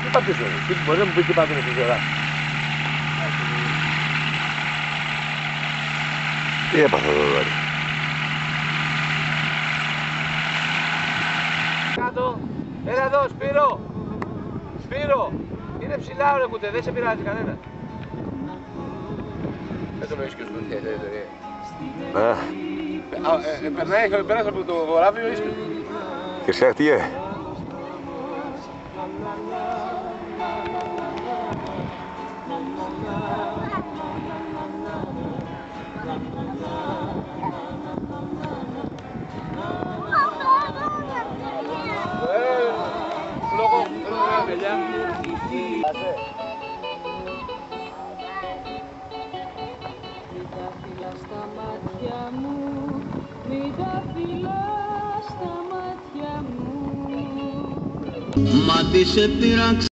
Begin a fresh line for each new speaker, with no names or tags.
Τι πατήσω, μπορεί να μου πεις τι πατήσω στη σειρά.
Τι έπαθα εδώ τώρα.
Κάτω, έλα εδώ Σπύρο. Σπύρο, είναι ψηλά ρε κουτέ, δεν σε πειράζει κανένα. Δεν το νοείς και σου περνάει από το βοράβιο ο ίσκιος.
Και σε χτυγέ.
Μα τι σε πειράξε